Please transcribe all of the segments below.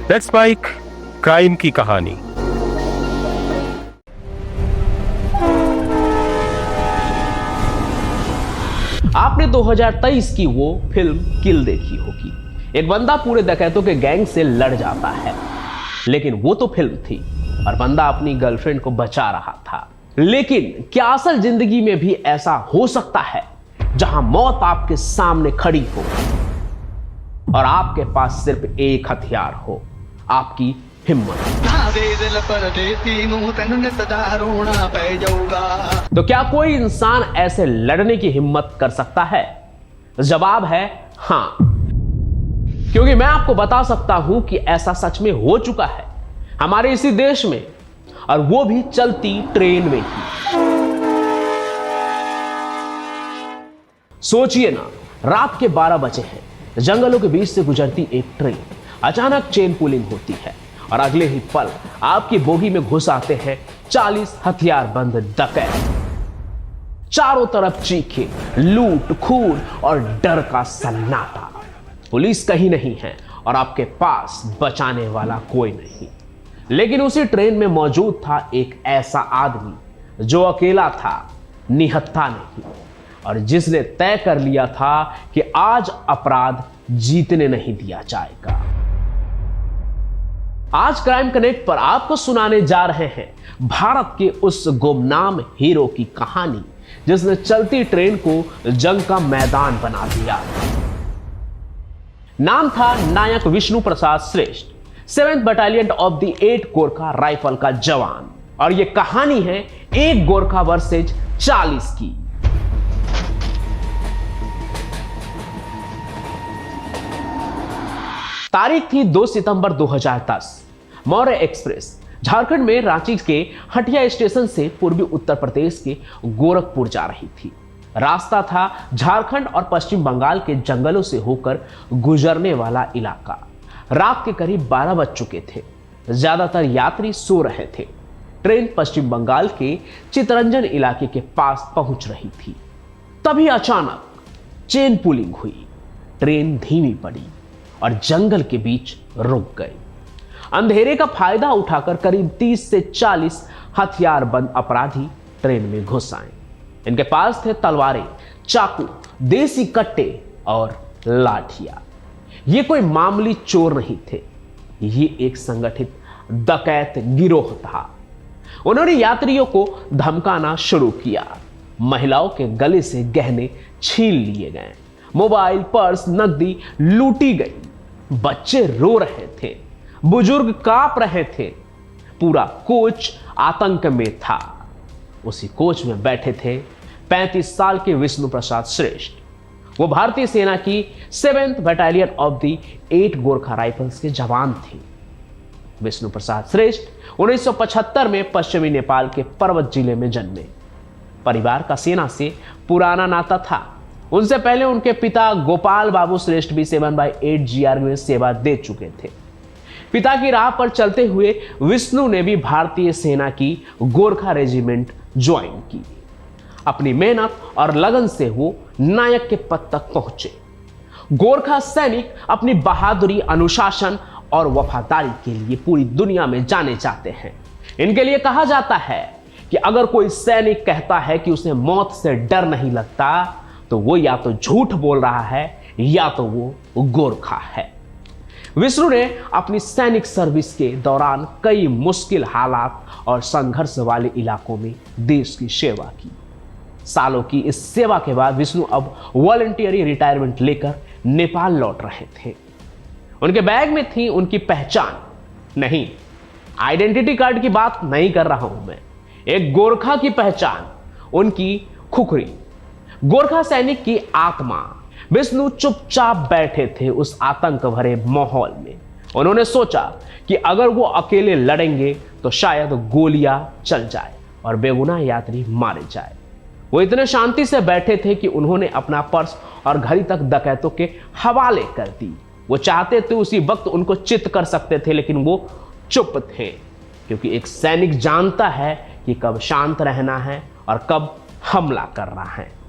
Red spike crime की कहानी। आपने 2023 की वो फिल्म किल देखी होगी। एक बंदा पूरे डकैतों के गैंग से लड़ जाता है, लेकिन वो तो फिल्म थी और बंदा अपनी गर्लफ्रेंड को बचा रहा था। लेकिन क्या असल जिंदगी में भी ऐसा हो सकता है, जहां मौत आपके सामने खड़ी हो और आपके पास सिर्फ एक हथियार हो, आपकी हिम्मत। तो क्या कोई इंसान ऐसे लड़ने की हिम्मत कर सकता है? जवाब है हां, क्योंकि मैं आपको बता सकता हूं कि ऐसा सच में हो चुका है हमारे इसी देश में, और वो भी चलती ट्रेन में ही। सोचिए ना, रात के 12 बजे हैं, जंगलों के बीच से गुजरती एक ट्रेन, अचानक चेन पुलिंग होती है और अगले ही पल आपकी बोगी में घुस आते हैं 40 हथियारबंद डकैत। चारों तरफ चीखें, लूट, खून और डर का सन्नाटा। पुलिस कहीं नहीं है और आपके पास बचाने वाला कोई नहीं। लेकिन उसी ट्रेन में मौजूद था एक ऐसा आदमी जो अकेला था, निहत्था नहीं, और जिसने तय कर लिया था कि आज अपराध जीतने नहीं दिया जाएगा। आज क्राइम कनेक्ट पर आपको सुनाने जा रहे हैं भारत के उस गुमनाम हीरो की कहानी, जिसने चलती ट्रेन को जंग का मैदान बना दिया। नाम था नायक विष्णु प्रसाद श्रेष्ठ, 7th battalion of the 8 Gorkha rifle का जवान। और यह कहानी है एक गोरखा वर्सेज 40 की। तारीख थी 2 सितंबर 2010। मौर्य एक्सप्रेस झारखंड में रांची के हटिया स्टेशन से पूर्वी उत्तर प्रदेश के गोरखपुर जा रही थी। रास्ता था झारखंड और पश्चिम बंगाल के जंगलों से होकर गुजरने वाला इलाका। रात के करीब 12 बज चुके थे। ज्यादातर यात्री सो रहे थे। ट्रेन पश्चिम बंगाल के चितरंजन इलाके के पास पहुंच रही थी। तभी अचानक चेन पुलिंग हुई। ट्रेन धीमी पड़ी और जंगल के बीच रुक गई। अंधेरे का फायदा उठाकर करीब 30 से 40 हथियारबंद अपराधी ट्रेन में घुस आए। इनके पास थे तलवारें, चाकू, देसी कट्टे और लाठियां। ये कोई मामूली चोर नहीं थे, ये एक संगठित डकैत गिरोह था। उन्होंने यात्रियों को धमकाना शुरू किया। महिलाओं के गले से गहने छीन लिए गए, मोबाइल, पर्स, नकदी लूटी गई। बच्चे रो रहे थे, बुजुर्ग कांप रहे थे। पूरा कोच आतंक में था। उसी कोच में बैठे थे 35 साल के विष्णु प्रसाद श्रेष्ठ। वो भारतीय सेना की 7th battalion of the 8 Gorkha rifles के जवान थे। विष्णु प्रसाद श्रेष्ठ 1975 में पश्चिमी नेपाल के पर्वत जिले में जन्मे। परिवार का सेना से पुराना नाता था। उनसे पहले उनके पिता गोपाल बाबू श्रेष्ठ भी 7/8 GR में सेवा दे चुके थे। पिता की राह पर चलते हुए विष्णु ने भी भारतीय सेना की गोरखा रेजिमेंट ज्वाइन की। अपनी मेहनत और लगन से वो नायक के पद तक पहुंचे। गोरखा सैनिक अपनी बहादुरी, अनुशासन और वफादारी के लिए पूरी दुनिया में जाने जाते हैं। इनके लिए कहा जाता है कि अगर कोई सैनिक कहता है कि उसे मौत से डर नहीं लगता, तो वो या तो झूठ बोल रहा है या तो वो गोरखा है। विष्णु ने अपनी सैनिक सर्विस के दौरान कई मुश्किल हालात और संघर्ष वाले इलाकों में देश की सेवा की। सालों की इस सेवा के बाद विष्णु अब वॉलंटियरी रिटायरमेंट लेकर नेपाल लौट रहे थे। उनके बैग में थी उनकी पहचान, नहीं, आइडेंटिटी कार्ड की बात नहीं कर रहा हूं मैं, एक गोरखा की पहचान, उनकी खुखरी, गोरखा सैनिक की आत्मा। विष्णु चुपचाप बैठे थे उस आतंक भरे माहौल में। उन्होंने सोचा कि अगर वो अकेले लड़ेंगे तो शायद गोलियां चल जाए और बेगुनाह यात्री मारे जाए। वो इतने शांति से बैठे थे कि उन्होंने अपना पर्स और घड़ी तक डकैतों के हवाले कर दी। वो चाहते थे उसी वक्त उनको चित कर सकते थे, लेकिन वो चुप थे, क्योंकि एक सैनिक जानता है कि कब शांत रहना है और कब हमला करना है।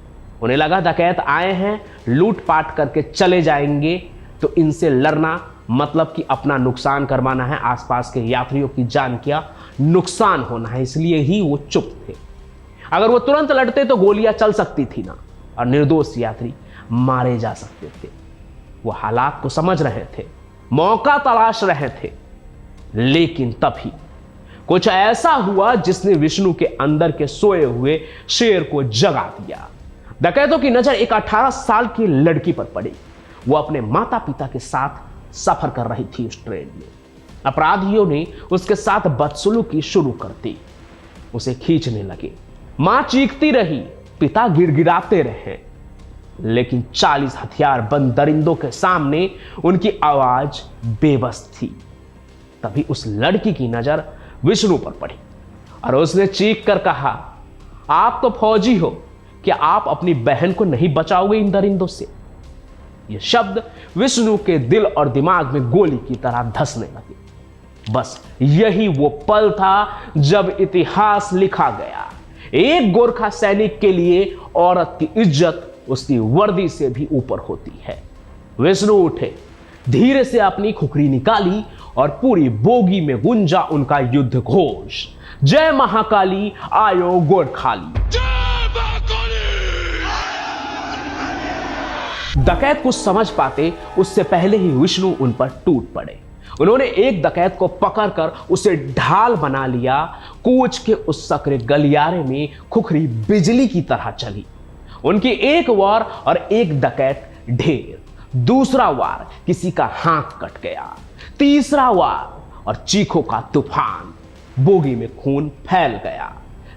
उन्हें लगा डकैत आए हैं, लूटपाट करके चले जाएंगे, तो इनसे लड़ना मतलब कि अपना नुकसान करवाना है, आसपास के यात्रियों की जान का नुकसान होना है, इसलिए ही वो चुप थे। अगर वो तुरंत लड़ते तो गोलियां चल सकती थी ना, और निर्दोष यात्री मारे जा सकते थे। वो हालात को समझ रहे थे, मौका तलाश रहे थे, लेकिन तभी कुछ ऐसा हुआ जिसने विष्णु के अंदर के सोए हुए शेर को जगा दिया। डकैतों की नजर एक 18 साल की लड़की पर पड़ी। वो अपने माता पिता के साथ सफर कर रही थी उस ट्रेन में। अपराधियों ने उसके साथ बदसलूकी शुरू कर दी, उसे खींचने लगे। मां चीखती रही, पिता गिड़गिड़ाते रहे, लेकिन 40 हथियार बंद दरिंदों के सामने उनकी आवाज बेबस थी। तभी उस लड़की की नजर विष्णु पर पड़ी और उसने चीख कर कहा, आप तो फौजी हो, क्या आप अपनी बहन को नहीं बचाओगे इन दरिंदों से? ये शब्द विष्णु के दिल और दिमाग में गोली की तरह धंसने लगे। बस यही वो पल था जब इतिहास लिखा गया। एक गोरखा सैनिक के लिए औरत की इज्जत उसकी वर्दी से भी ऊपर होती है। विष्णु उठे, धीरे से अपनी खुखरी निकाली और पूरी बोगी में गुंजा उनका युद्ध घोष, जय महाकाली आयो गोरखाली। डकैत कुछ समझ पाते उससे पहले ही विष्णु उन पर टूट पड़े। उन्होंने एक डकैत को पकड़कर उसे ढाल बना लिया। कूच के उस सकरे गलियारे में खुखरी बिजली की तरह चली। उनकी एक वार और एक डकैत ढेर, दूसरा वार किसी का हाथ कट गया, तीसरा वार और चीखों का तूफान। बोगी में खून फैल गया,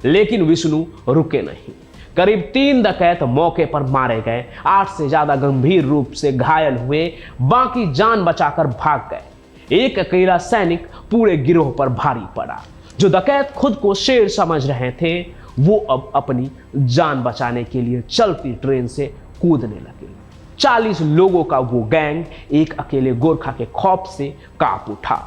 लेकिन विष्णु रुके नहीं। करीब 3 डकैत मौके पर मारे गए, 8 से ज्यादा गंभीर रूप से घायल हुए, बाकी जान बचाकर भाग गए। एक अकेला सैनिक पूरे गिरोह पर भारी पड़ा। जो डकैत खुद को शेर समझ रहे थे, वो अब अपनी जान बचाने के लिए चलती ट्रेन से कूदने लगे। 40 लोगों का वो गैंग एक अकेले गोरखा के खौफ से कांप उठा।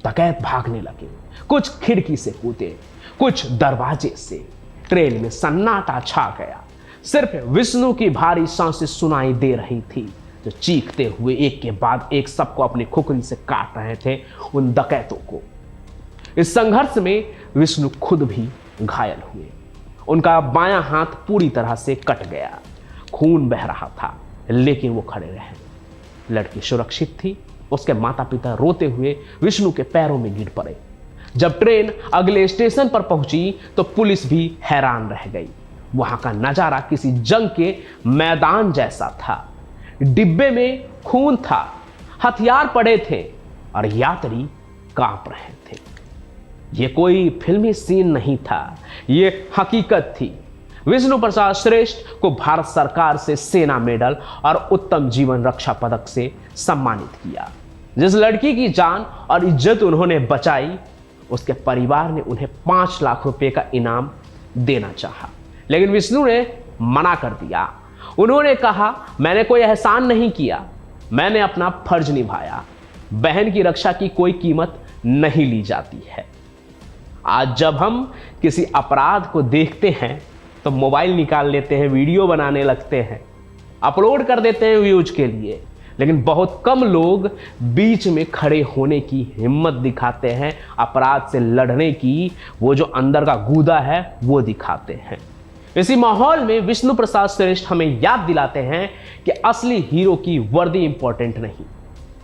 डकैत भागने लगे, कुछ खिड़की से कूदे, कुछ दरवाजे से। ट्रेन में सन्नाटा छा गया। सिर्फ विष्णु की भारी सांसें सुनाई दे रही थी, जो चीखते हुए एक के बाद एक सबको अपनी खुखरी से काट रहे थे, उन डकैतों को। इस संघर्ष में विष्णु खुद भी घायल हुए। उनका बायां हाथ पूरी तरह से कट गया, खून बह रहा था, लेकिन वो खड़े रहे। लड़की सुरक्षित थी। उसके माता पिता रोते हुए विष्णु के पैरों में गिर पड़े। जब ट्रेन अगले स्टेशन पर पहुंची तो पुलिस भी हैरान रह गई। वहां का नजारा किसी जंग के मैदान जैसा था। डिब्बे में खून था, हथियार पड़े थे और यात्री कांप रहे थे। यह कोई फिल्मी सीन नहीं था, यह हकीकत थी। विष्णु प्रसाद श्रेष्ठ को भारत सरकार से सेना मेडल और उत्तम जीवन रक्षा पदक से सम्मानित किया। जिस लड़की की जान और इज्जत उन्होंने बचाई, उसके परिवार ने उन्हें 5 लाख रुपए का इनाम देना चाहा, लेकिन विष्णु ने मना कर दिया। उन्होंने कहा, मैंने कोई एहसान नहीं किया, मैंने अपना फर्ज निभाया। बहन की रक्षा की कोई कीमत नहीं ली जाती है। आज जब हम किसी अपराध को देखते हैं तो मोबाइल निकाल लेते हैं, वीडियो बनाने लगते हैं, अपलोड कर देते हैं व्यूज के लिए, लेकिन बहुत कम लोग बीच में खड़े होने की हिम्मत दिखाते हैं। अपराध से लड़ने की वो जो अंदर का गूदा है वो दिखाते हैं। इसी माहौल में विष्णु प्रसाद श्रेष्ठ हमें याद दिलाते हैं कि असली हीरो की वर्दी इंपॉर्टेंट नहीं,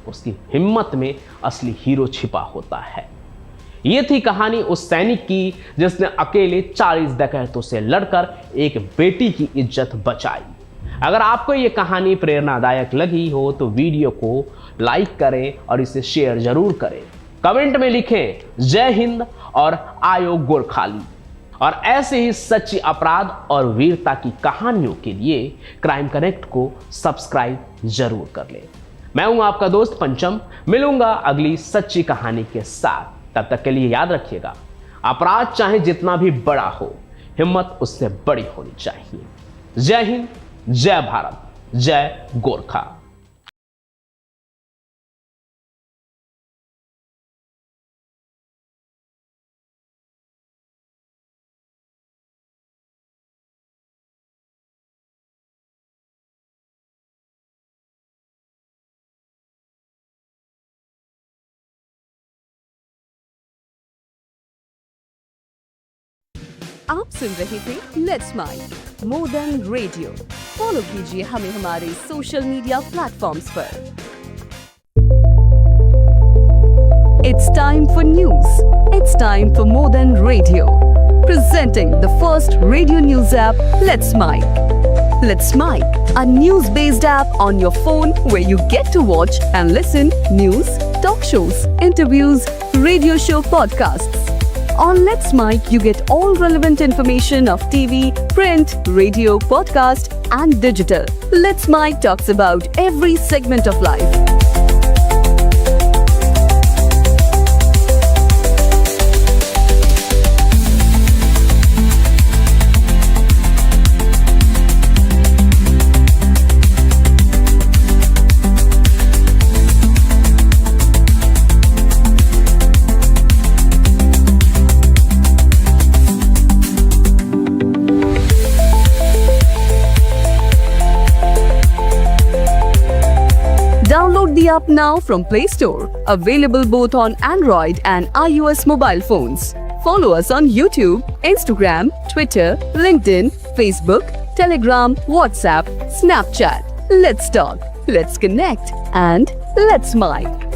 उसकी हिम्मत में असली हीरो छिपा होता है। ये थी कहानी उस सैनिक की जिसने अकेले 40 डकैतों से लड़कर एक बेटी की इज्जत बचाई। अगर आपको ये कहानी प्रेरणादायक लगी हो तो वीडियो को लाइक करें और इसे शेयर जरूर करें। कमेंट में लिखें जय हिंद और आयो गोरखाली। और ऐसे ही सच्ची अपराध और वीरता की कहानियों के लिए क्राइम कनेक्ट को सब्सक्राइब जरूर कर लें। मैं हूं आपका दोस्त पंचम, मिलूंगा अगली सच्ची कहानी के साथ। तब तक के लिए याद रखिएगा, अपराध चाहे जितना भी बड़ा हो, हिम्मत उससे बड़ी होनी चाहिए। जय हिंद, जय भारत, जय गोरखा। आप सुन रहे थे let's mic more than radio. Follow कीजिए हमें हमारे सोशल मीडिया प्लेटफॉर्म्स पर। It's time for news. It's time for more than radio. Presenting the first radio news app, Let's Mic. Let's Mic, a news-based app on your phone where you get to watch and listen news, talk shows, interviews, radio show podcasts. On Let's Mic, you get all relevant information of TV, print, radio, podcast, and digital. Let's Mic talks about every segment of life. Download the app now from Play Store. Available both on Android and iOS mobile phones. Follow us on YouTube, Instagram, Twitter, LinkedIn, Facebook, Telegram, WhatsApp, Snapchat. Let's talk, let's connect, and let's mic.